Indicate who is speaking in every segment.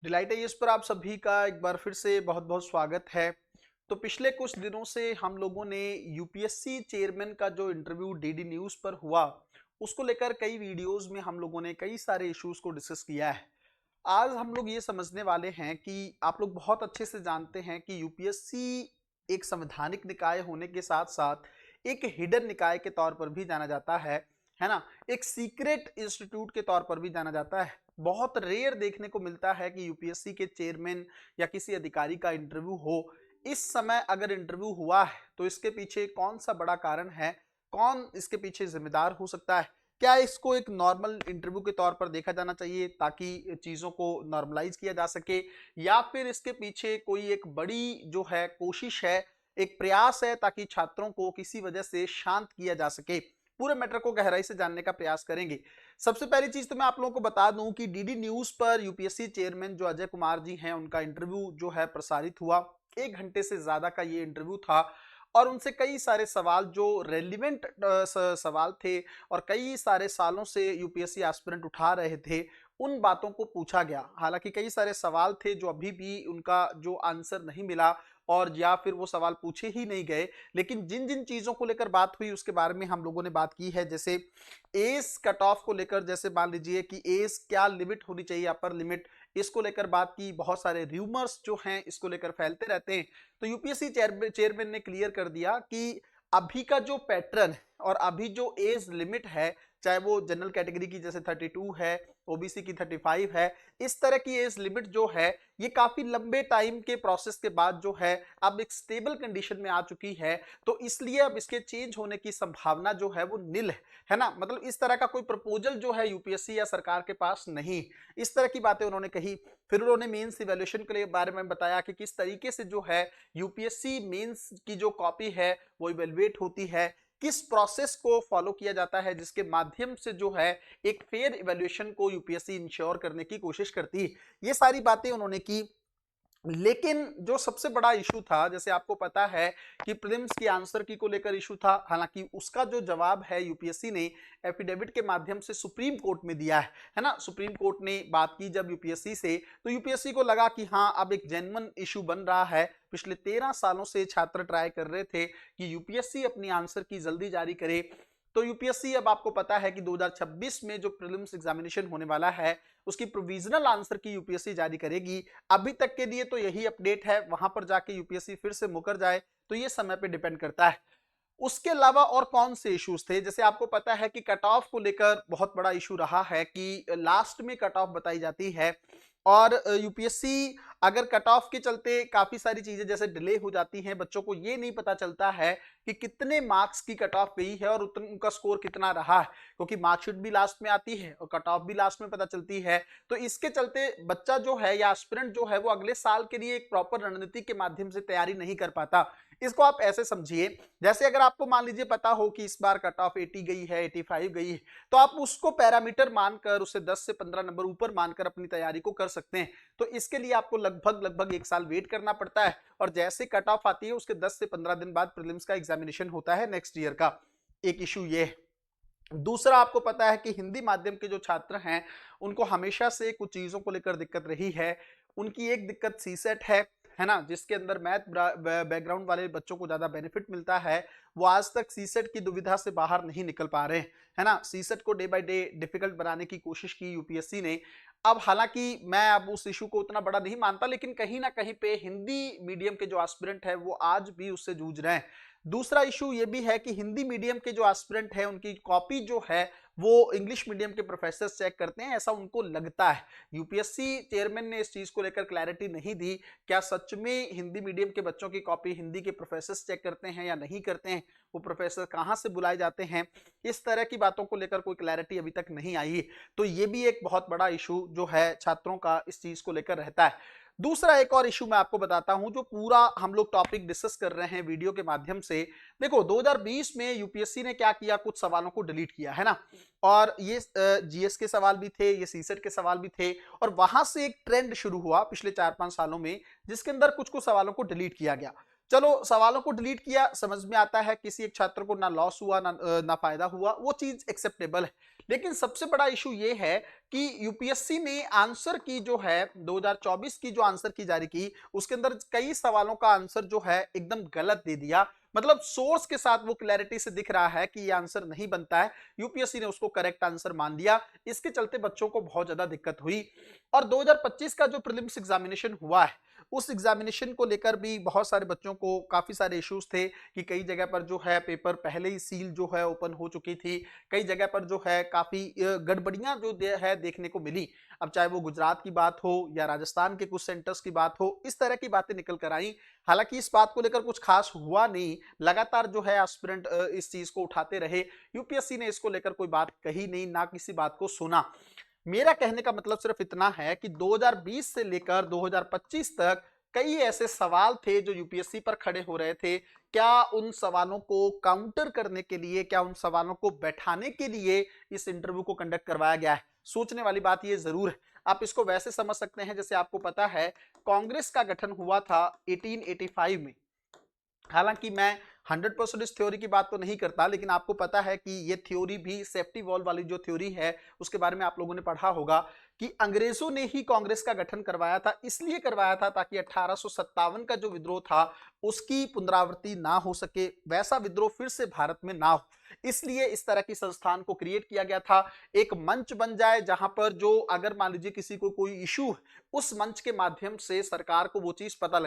Speaker 1: Delight IAS पर आप सभी का एक बार फिर से बहुत बहुत स्वागत है। तो पिछले कुछ दिनों से हम लोगों ने यूपीएससी चेयरमैन का जो इंटरव्यू डीडी न्यूज़ पर हुआ, उसको लेकर कई वीडियोस में हम लोगों ने कई सारे इश्यूज को डिस्कस किया है। आज हम लोग ये समझने वाले हैं कि आप लोग बहुत अच्छे से जानते हैं कि यूपीएससी एक संवैधानिक निकाय होने के साथ साथ एक हिडन निकाय के तौर पर भी जाना जाता है ना। एक सीक्रेट इंस्टीट्यूट के तौर पर भी जाना जाता है। बहुत रेयर देखने को मिलता है कि यूपीएससी के चेयरमैन या किसी अधिकारी का इंटरव्यू हो। इस समय अगर इंटरव्यू हुआ है तो इसके पीछे कौन सा बड़ा कारण है, कौन इसके पीछे जिम्मेदार हो सकता है, क्या इसको एक नॉर्मल इंटरव्यू के तौर पर देखा जाना चाहिए ताकि चीज़ों को नॉर्मलाइज किया जा सके, या फिर इसके पीछे कोई एक बड़ी जो है कोशिश है, एक प्रयास है ताकि छात्रों को किसी वजह से शांत किया जा सके। पूरे मैटर को गहराई से जानने का प्रयास करेंगे। सबसे पहली चीज तो मैं आप लोगों को बता दूं कि डीडी न्यूज पर यूपीएससी चेयरमैन जो अजय कुमार जी हैं, उनका इंटरव्यू जो है प्रसारित हुआ। 1 घंटे से ज्यादा का ये इंटरव्यू था और उनसे कई सारे सवाल जो रेलिवेंट सवाल थे और कई सारे सालों से यूपीएससी एस्पिरेंट उठा रहे थे, उन बातों को पूछा गया। हालांकि कई सारे सवाल थे जो अभी भी उनका जो आंसर नहीं मिला और या फिर वो सवाल पूछे ही नहीं गए, लेकिन जिन जिन चीज़ों को लेकर बात हुई उसके बारे में हम लोगों ने बात की है। जैसे एज कट ऑफ को लेकर, जैसे मान लीजिए कि एज क्या लिमिट होनी चाहिए, अपर लिमिट, इसको लेकर बात की। बहुत सारे र्यूमर्स जो हैं इसको लेकर फैलते रहते हैं। तो यूपीएससी चेयरमैन ने क्लियर कर दिया कि अभी का जो पैटर्न है और अभी जो एज लिमिट है, चाहे वो जनरल कैटेगरी की जैसे 32 है, ओबीसी की 35 है, इस तरह की एज लिमिट जो है ये काफी लंबे टाइम के प्रोसेस के बाद जो है अब एक स्टेबल कंडीशन में आ चुकी है। तो इसलिए अब इसके चेंज होने की संभावना जो है वो निल है ना। मतलब इस तरह का कोई प्रपोजल जो है यूपीएससी या सरकार के पास नहीं। इस तरह की बातें उन्होंने कही। फिर उन्होंने मेंस इवैल्यूएशन के बारे में बताया कि किस तरीके से जो है यूपीएससी मेंस की जो कॉपी है वो इवेलुएट होती है, किस प्रोसेस को फॉलो किया जाता है जिसके माध्यम से जो है एक फेयर इवैल्यूएशन को यूपीएससी इंश्योर करने की कोशिश करती है। ये सारी बातें उन्होंने की। लेकिन जो सबसे बड़ा इशू था, जैसे आपको पता है कि प्रीलिम्स की आंसर की को लेकर इशू था। हालांकि उसका जो जवाब है यूपीएससी ने एफिडेविट के माध्यम से सुप्रीम कोर्ट में दिया है ना। सुप्रीम कोर्ट ने बात की जब यूपीएससी से, तो यूपीएससी को लगा कि हाँ अब एक जेन्युइन इशू बन रहा है। पिछले 13 सालों से छात्र ट्राई कर रहे थे कि यूपीएससी अपनी आंसर की जल्दी जारी करे। तो यूपीएससी, अब आपको पता है कि 2026 में जो प्रीलिम्स एग्जामिनेशन होने वाला है उसकी प्रोविजनल आंसर की यूपीएससी जारी करेगी। अभी तक के लिए तो यही अपडेट है, वहां पर जाके यूपीएससी फिर से मुकर जाए तो ये समय पे डिपेंड करता है। उसके अलावा और कौन से इश्यूज थे, जैसे आपको पता है कि कट ऑफ को लेकर बहुत बड़ा इशू रहा है कि लास्ट में कट ऑफ बताई जाती है और यूपीएससी अगर कट ऑफ के चलते काफी सारी चीजें जैसे डिले हो जाती हैं, बच्चों को ये नहीं पता चलता है कि कितने मार्क्स की कट ऑफ गई है और उनका स्कोर कितना रहा है, क्योंकि मार्कशीट भी लास्ट में आती है और कट ऑफ भी लास्ट में पता चलती है। तो इसके चलते बच्चा जो है या एस्पिरेंट जो है वो अगले साल के लिए एक प्रॉपर रणनीति के माध्यम से तैयारी नहीं कर पाता। इसको आप ऐसे समझिए, जैसे अगर आपको मान लीजिए पता हो कि इस बार कट ऑफ 80 गई है, 85 गई है, तो आप उसको पैरामीटर मानकर उसे 10 से 15 नंबर ऊपर मानकर अपनी तैयारी को कर सकते हैं। तो इसके लिए आपको लगभग 1 साल वेट करना पड़ता है और जैसे कट ऑफ आती है उसके 10 से 15 दिन बाद प्रीलिम्स का एग्जामिनेशन होता है नेक्स्ट ईयर का। एक इशू ये है। दूसरा, आपको पता है कि हिंदी माध्यम के जो छात्र हैं उनको हमेशा से कुछ चीजों को लेकर दिक्कत रही है। उनकी एक दिक्कत सीसेट है ना, जिसके अंदर मैथ बैकग्राउंड वाले बच्चों को ज्यादा बेनिफिट मिलता है। वो आज तक सीसेट की दुविधा से बाहर नहीं निकल पा रहे हैं, है ना। सीसेट को डे बाय डे डिफिकल्ट बनाने की कोशिश की यूपीएससी ने। अब हालांकि मैं अब उस इशू को उतना बड़ा नहीं मानता, लेकिन कहीं ना कहीं पे हिंदी मीडियम के जो एस्पिरेंट है वो आज भी उससे जूझ रहे हैं। दूसरा इशू ये भी है कि हिंदी मीडियम के जो एस्पिरेंट है उनकी कॉपी जो है वो इंग्लिश मीडियम के प्रोफेसर चेक करते हैं, ऐसा उनको लगता है। यूपीएससी चेयरमैन ने इस चीज को लेकर क्लैरिटी नहीं दी, क्या सच में हिंदी मीडियम के बच्चों की कॉपी हिंदी के प्रोफेसर चेक करते हैं या नहीं करते हैं, वो प्रोफेसर कहाँ से बुलाए जाते हैं, इस तरह की बातों को लेकर कोई क्लैरिटी अभी तक नहीं आई। तो ये भी एक बहुत बड़ा इशू जो है छात्रों का इस चीज को लेकर रहता है। दूसरा एक और इशू मैं आपको बताता हूं जो पूरा हम लोग टॉपिक डिस्कस कर रहे हैं वीडियो के माध्यम से। देखो 2020 में यूपीएससी ने क्या किया, कुछ सवालों को डिलीट किया है ना, और ये जीएस के सवाल भी थे, ये सीसेट के सवाल भी थे, और वहां से एक ट्रेंड शुरू हुआ पिछले 4-5 सालों में जिसके अंदर कुछ कुछ सवालों को डिलीट किया गया। चलो सवालों को डिलीट किया, समझ में आता है किसी एक छात्र को ना लॉस हुआ ना फायदा हुआ, वो चीज एक्सेप्टेबल है। लेकिन सबसे बड़ा इशू ये है कि यूपीएससी ने आंसर की जो है 2024 की जो आंसर की जारी की, उसके अंदर कई सवालों का आंसर जो है एकदम गलत दे दिया। मतलब सोर्स के साथ वो क्लैरिटी से दिख रहा है कि ये आंसर नहीं बनता है, यूपीएससी ने उसको करेक्ट आंसर मान लिया। इसके चलते बच्चों को बहुत ज्यादा दिक्कत हुई। और 2025 का जो प्रीलिम्स एग्जामिनेशन हुआ है, उस एग्जामिनेशन को लेकर भी बहुत सारे बच्चों को काफी सारे इश्यूज थे कि कई जगह पर जो है पेपर पहले ही सील जो है ओपन हो चुकी थी, कई जगह पर जो है काफी गड़बड़ियां जो है देखने को मिली। अब चाहे वो गुजरात की बात हो या राजस्थान के कुछ सेंटर्स की बात हो, इस तरह की बातें निकल कर आई। हालांकि इस बात को लेकर कुछ खास हुआ नहीं, लगातार जो है एस्पिरेंट इस चीज को उठाते रहे, यूपीएससी ने इसको लेकर कोई बात कही नहीं, ना किसी बात को सुना। मेरा कहने का मतलब सिर्फ इतना है कि 2020 से लेकर 2025 तक कई ऐसे सवाल थे जो यूपीएससी पर खड़े हो रहे थे। क्या उन सवालों को काउंटर करने के लिए, क्या उन सवालों को बैठाने के लिए इस इंटरव्यू को कंडक्ट करवाया गया है? सोचने वाली बात ये जरूर है। आप इसको वैसे समझ सकते हैं जैसे आपको पता है कांग्रेस का गठन हुआ था 1885 में। हालांकि मैं 100% इस थ्योरी की बात तो नहीं करता, लेकिन आपको पता है कि ये थ्योरी भी, सेफ्टी वॉल वाली जो थ्योरी है, उसके बारे में आप लोगों ने पढ़ा होगा कि अंग्रेजों ने ही कांग्रेस का गठन करवाया था। इसलिए करवाया था ताकि 1857 का जो विद्रोह था उसकी पुनरावृत्ति ना हो सके, वैसा विद्रोह फिर से भारत में ना हो। इसलिए इस तरह की संस्थान को क्रिएट किया गया था, एक मंच बन जाए जहां पर जो अगर मान लीजिए किसी को कोई इशू है, उस मंच के माध्यम से सरकार को वो चीज पता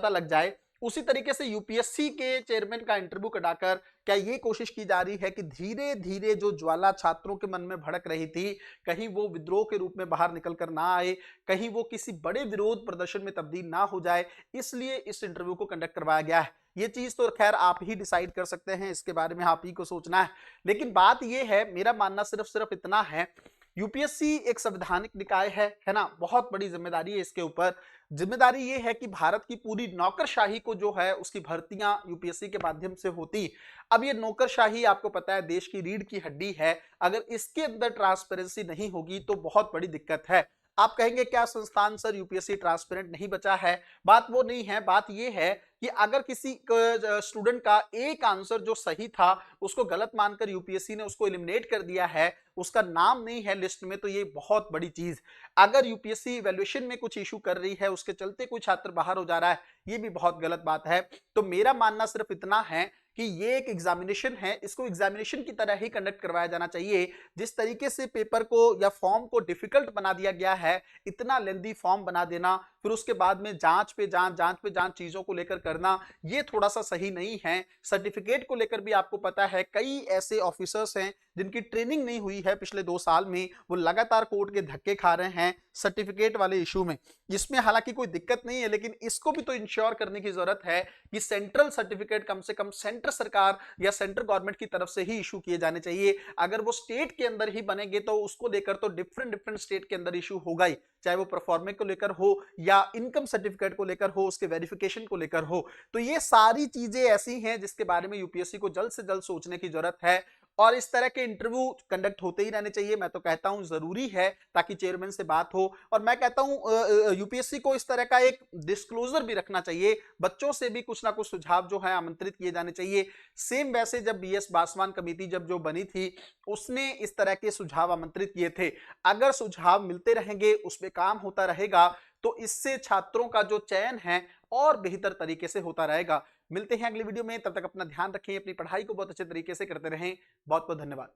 Speaker 1: लग जाए। उसी तरीके से यूपीएससी के चेयरमैन का इंटरव्यू कराकर क्या ये कोशिश की जा रही है कि धीरे धीरे जो ज्वाला छात्रों के मन में भड़क रही थी, कहीं वो विद्रोह के रूप में बाहर निकल कर ना आए, कहीं वो किसी बड़े विरोध प्रदर्शन में तब्दील ना हो जाए, इसलिए इस इंटरव्यू को कंडक्ट करवाया गया है। ये चीज तो खैर आप ही डिसाइड कर सकते हैं, इसके बारे में आप ही को सोचना है। लेकिन बात ये है, मेरा मानना सिर्फ इतना है, यूपीएससी एक संवैधानिक निकाय है ना, बहुत बड़ी जिम्मेदारी है इसके ऊपर। जिम्मेदारी ये है कि भारत की पूरी नौकरशाही को जो है उसकी भर्तियां यूपीएससी के माध्यम से होती। अब ये नौकरशाही आपको पता है देश की रीढ़ की हड्डी है, अगर इसके अंदर ट्रांसपेरेंसी नहीं होगी तो बहुत बड़ी दिक्कत है। आप कहेंगे क्या संस्थान सर यूपीएससी ट्रांसपेरेंट नहीं बचा है? बात वो नहीं है, बात ये है कि अगर किसी स्टूडेंट का एक आंसर जो सही था उसको गलत मानकर यूपीएससी ने उसको एलिमिनेट कर दिया है, उसका नाम नहीं है लिस्ट में, तो ये बहुत बड़ी चीज। अगर यूपीएससी इवैल्यूएशन में कुछ इशू कर रही है, उसके चलते कोई छात्र बाहर हो जा रहा है, ये भी बहुत गलत बात है। तो मेरा मानना सिर्फ इतना है कि ये एक एग्जामिनेशन है, इसको एग्जामिनेशन की तरह ही कंडक्ट करवाया जाना चाहिए। जिस तरीके से पेपर को या फॉर्म को डिफिकल्ट बना दिया गया है, इतना लेंदी फॉर्म बना देना, फिर उसके बाद में जांच पे जांच चीजों को लेकर करना, ये थोड़ा सा सही नहीं है। सर्टिफिकेट को लेकर भी आपको पता है कई ऐसे ऑफिसर्स हैं जिनकी ट्रेनिंग नहीं हुई है पिछले 2 साल में, वो लगातार कोर्ट के धक्के खा रहे हैं सर्टिफिकेट वाले इशू में। इसमें हालांकि कोई दिक्कत नहीं है, लेकिन इसको भी तो इंश्योर करने की जरूरत है कि सेंट्रल सर्टिफिकेट कम से कम सेंटर सरकार या सेंट्रल गवर्नमेंट की तरफ से ही इशू किए जाने चाहिए। अगर वो स्टेट के अंदर ही बनेंगे तो उसको लेकर तो डिफरेंट स्टेट के अंदर इशू होगा ही, चाहे वो परफॉर्मेंस को लेकर हो या इनकम सर्टिफिकेट को लेकर हो, उसके वेरिफिकेशन को लेकर हो। तो ये सारी चीजें ऐसी हैं जिसके बारे में यूपीएससी को जल्द से जल्द सोचने की जरूरत है। और इस तरह के इंटरव्यू कंडक्ट होते ही रहने चाहिए, मैं तो कहता हूं जरूरी है, ताकि चेयरमैन से बात हो। और मैं कहता हूं यूपीएससी को इस तरह का एक डिस्क्लोजर भी रखना चाहिए, बच्चों से भी कुछ ना कुछ सुझाव जो है आमंत्रित किए जाने चाहिए। सेम वैसे जब बीएस बासवान कमेटी जब जो बनी थी, उसने इस तरह के सुझाव आमंत्रित किए थे। अगर सुझाव मिलते रहेंगे, उसमें काम होता रहेगा, तो इससे छात्रों का जो चयन है और बेहतर तरीके से होता रहेगा। मिलते हैं अगली वीडियो में, तब तक अपना ध्यान रखें, अपनी पढ़ाई को बहुत अच्छे तरीके से करते रहें। बहुत बहुत धन्यवाद।